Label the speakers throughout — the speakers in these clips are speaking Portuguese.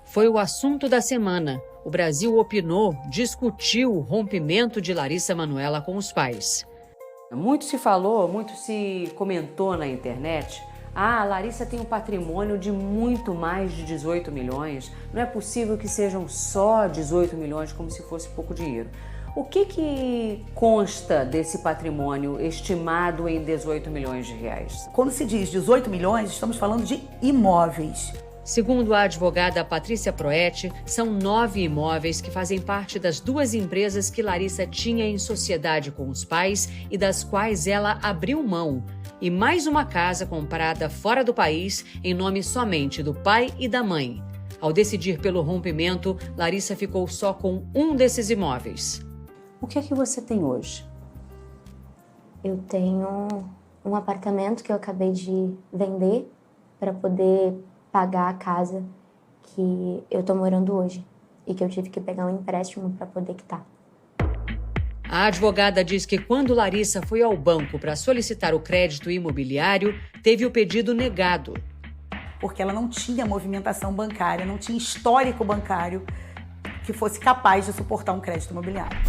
Speaker 1: Foi o assunto da semana. O Brasil opinou, discutiu o rompimento de Larissa Manoela com os pais. Muito se falou, muito se comentou na internet. A Larissa tem um patrimônio de muito mais de 18 milhões. Não é possível que sejam só 18 milhões, como se fosse pouco dinheiro. O que consta desse patrimônio estimado em 18 milhões de reais?
Speaker 2: Quando se diz 18 milhões, estamos falando de imóveis.
Speaker 1: Segundo a advogada Patrícia Proetti, são 9 imóveis que fazem parte das 2 empresas que Larissa tinha em sociedade com os pais e das quais ela abriu mão. E mais uma casa comprada fora do país em nome somente do pai e da mãe. Ao decidir pelo rompimento, Larissa ficou só com um desses imóveis. O que é que você tem hoje?
Speaker 3: Eu tenho um apartamento que eu acabei de vender para poder pagar a casa que eu tô morando hoje e que eu tive que pegar um empréstimo para poder quitar.
Speaker 1: A advogada diz que quando Larissa foi ao banco para solicitar o crédito imobiliário, teve o pedido negado.
Speaker 2: Porque ela não tinha movimentação bancária, não tinha histórico bancário que fosse capaz de suportar um crédito imobiliário.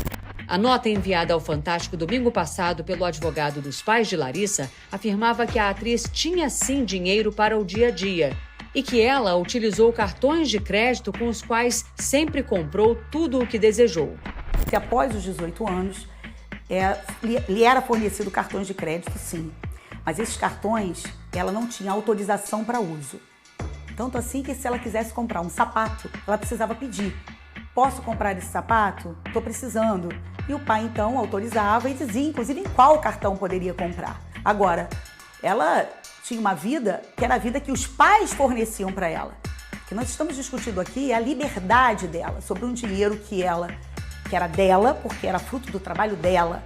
Speaker 1: A nota enviada ao Fantástico domingo passado pelo advogado dos pais de Larissa afirmava que a atriz tinha sim dinheiro para o dia a dia e que ela utilizou cartões de crédito com os quais sempre comprou tudo o que desejou.
Speaker 2: Que após os 18 anos, lhe era fornecido cartões de crédito, sim. Mas esses cartões, ela não tinha autorização para uso. Tanto assim que se ela quisesse comprar um sapato, ela precisava pedir. Posso comprar esse sapato? Estou precisando. E o pai, então, autorizava e dizia, inclusive, em qual cartão poderia comprar. Agora, ela tinha uma vida que era a vida que os pais forneciam para ela. O que nós estamos discutindo aqui é a liberdade dela sobre um dinheiro que era dela, porque era fruto do trabalho dela.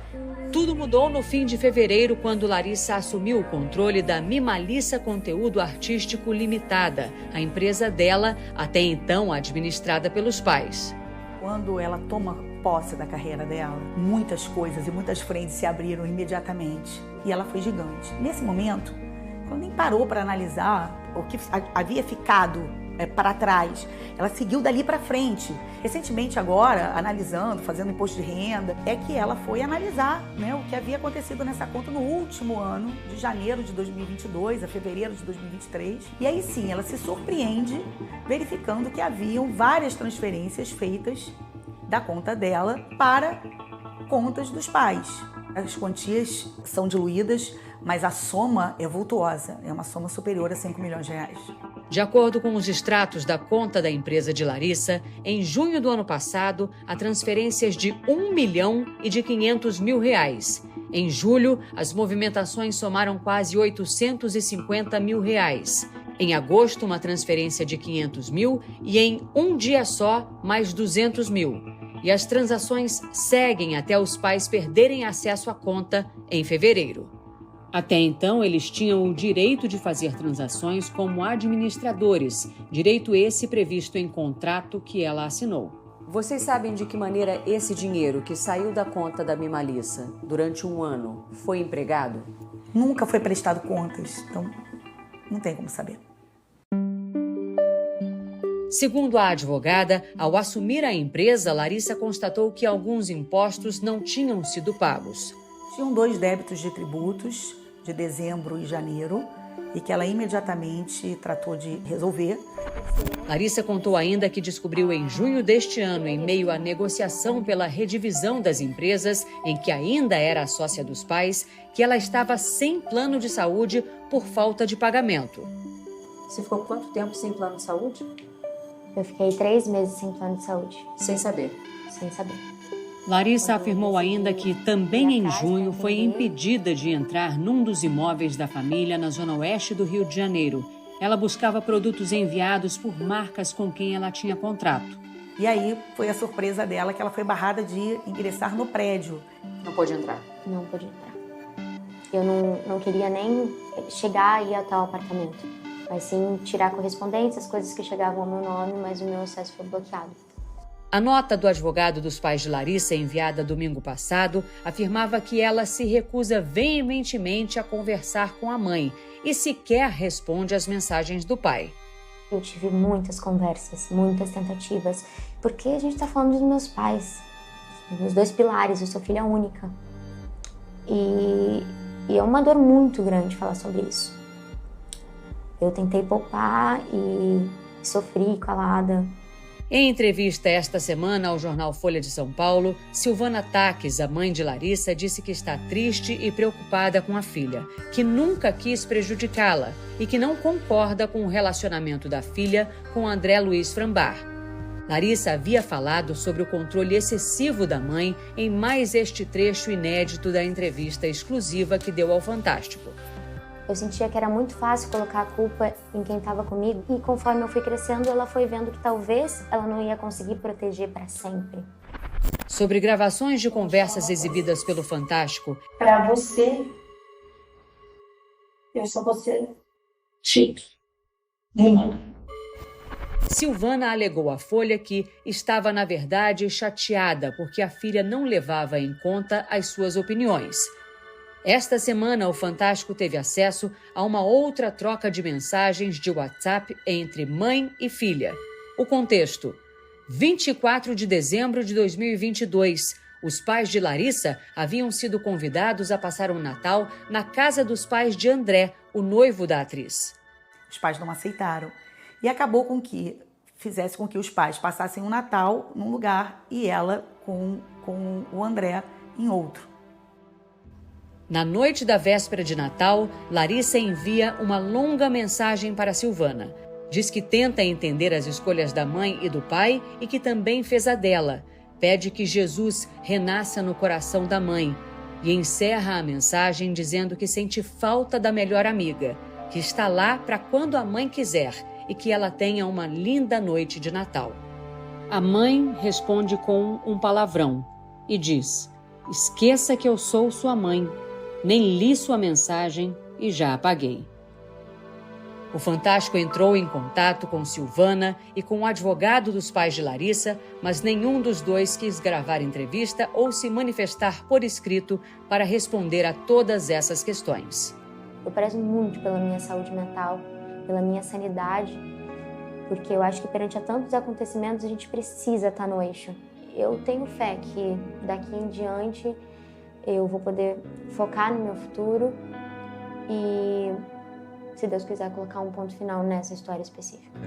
Speaker 1: Tudo mudou no fim de fevereiro, quando Larissa assumiu o controle da Mimalissa Conteúdo Artístico Limitada, a empresa dela, até então administrada pelos pais.
Speaker 2: Quando ela toma posse da carreira dela, muitas coisas e muitas frentes se abriram imediatamente e ela foi gigante. Nesse momento, ela nem parou para analisar o que havia ficado para trás. Ela seguiu dali para frente. Recentemente agora, analisando, fazendo imposto de renda, é que ela foi analisar, né, o que havia acontecido nessa conta no último ano, de janeiro de 2022 a fevereiro de 2023. E aí sim, ela se surpreende verificando que haviam várias transferências feitas da conta dela para contas dos pais. As quantias são diluídas, mas a soma é vultuosa, é uma soma superior a 5 milhões de reais.
Speaker 1: De acordo com os extratos da conta da empresa de Larissa, em junho do ano passado, há transferências de 1 milhão e de 500 mil reais. Em julho, as movimentações somaram quase 850 mil reais. Em agosto, uma transferência de 500 mil e em um dia só, mais 200 mil. E as transações seguem até os pais perderem acesso à conta em fevereiro. Até então, eles tinham o direito de fazer transações como administradores, direito esse previsto em contrato que ela assinou. Vocês sabem de que maneira esse dinheiro que saiu da conta da Mimalissa durante um ano foi empregado?
Speaker 2: Nunca foi prestado contas, então não tem como saber.
Speaker 1: Segundo a advogada, ao assumir a empresa, Larissa constatou que alguns impostos não tinham sido pagos.
Speaker 2: Tinham 2 débitos de tributos, de dezembro e janeiro, e que ela imediatamente tratou de resolver.
Speaker 1: Larissa contou ainda que descobriu em junho deste ano, em meio à negociação pela redivisão das empresas, em que ainda era a sócia dos pais, que ela estava sem plano de saúde por falta de pagamento. Você ficou quanto tempo sem plano de saúde?
Speaker 3: Eu fiquei 3 meses sem plano de saúde.
Speaker 1: Sem saber?
Speaker 3: Sem saber.
Speaker 1: Larissa afirmou ainda que também em junho foi impedida de entrar num dos imóveis da família na zona oeste do Rio de Janeiro. Ela buscava produtos enviados por marcas com quem ela tinha contrato.
Speaker 2: E aí foi a surpresa dela que ela foi barrada de ingressar no prédio.
Speaker 1: Não pôde entrar?
Speaker 3: Não pôde entrar. Eu não queria nem chegar e ir até o apartamento, mas sim tirar correspondências, coisas que chegavam ao meu nome, mas o meu acesso foi bloqueado.
Speaker 1: A nota do advogado dos pais de Larissa, enviada domingo passado, afirmava que ela se recusa veementemente a conversar com a mãe e sequer responde às mensagens do pai.
Speaker 3: Eu tive muitas conversas, muitas tentativas, porque a gente tá falando dos meus pais, meus 2 pilares, eu sou filha única. E é uma dor muito grande falar sobre isso. Eu tentei poupar e sofri calada.
Speaker 1: Em entrevista esta semana ao jornal Folha de São Paulo, Silvana Taques, a mãe de Larissa, disse que está triste e preocupada com a filha, que nunca quis prejudicá-la e que não concorda com o relacionamento da filha com André Luiz Frambar. Larissa havia falado sobre o controle excessivo da mãe em mais este trecho inédito da entrevista exclusiva que deu ao Fantástico.
Speaker 3: Eu sentia que era muito fácil colocar a culpa em quem estava comigo. E conforme eu fui crescendo, ela foi vendo que talvez ela não ia conseguir proteger para sempre.
Speaker 1: Sobre gravações de conversas exibidas pelo Fantástico.
Speaker 4: Para você, eu sou você. Chico.
Speaker 1: Silvana alegou à Folha que estava, na verdade, chateada porque a filha não levava em conta as suas opiniões. Esta semana, o Fantástico teve acesso a uma outra troca de mensagens de WhatsApp entre mãe e filha. O contexto: 24 de dezembro de 2022, os pais de Larissa haviam sido convidados a passar um Natal na casa dos pais de André, o noivo da atriz.
Speaker 2: Os pais não aceitaram e acabou com que fizesse com que os pais passassem um Natal num lugar e ela com o André em outro.
Speaker 1: Na noite da véspera de Natal, Larissa envia uma longa mensagem para Silvana. Diz que tenta entender as escolhas da mãe e do pai e que também fez a dela. Pede que Jesus renasça no coração da mãe e encerra a mensagem dizendo que sente falta da melhor amiga, que está lá para quando a mãe quiser e que ela tenha uma linda noite de Natal. A mãe responde com um palavrão e diz: "Esqueça que eu sou sua mãe. Nem li sua mensagem e já apaguei." O Fantástico entrou em contato com Silvana e com o advogado dos pais de Larissa, mas nenhum dos dois quis gravar entrevista ou se manifestar por escrito para responder a todas essas questões.
Speaker 3: Eu prezo muito pela minha saúde mental, pela minha sanidade, porque eu acho que perante a tantos acontecimentos a gente precisa estar no eixo. Eu tenho fé que daqui em diante eu vou poder focar no meu futuro e, se Deus quiser, colocar um ponto final nessa história específica.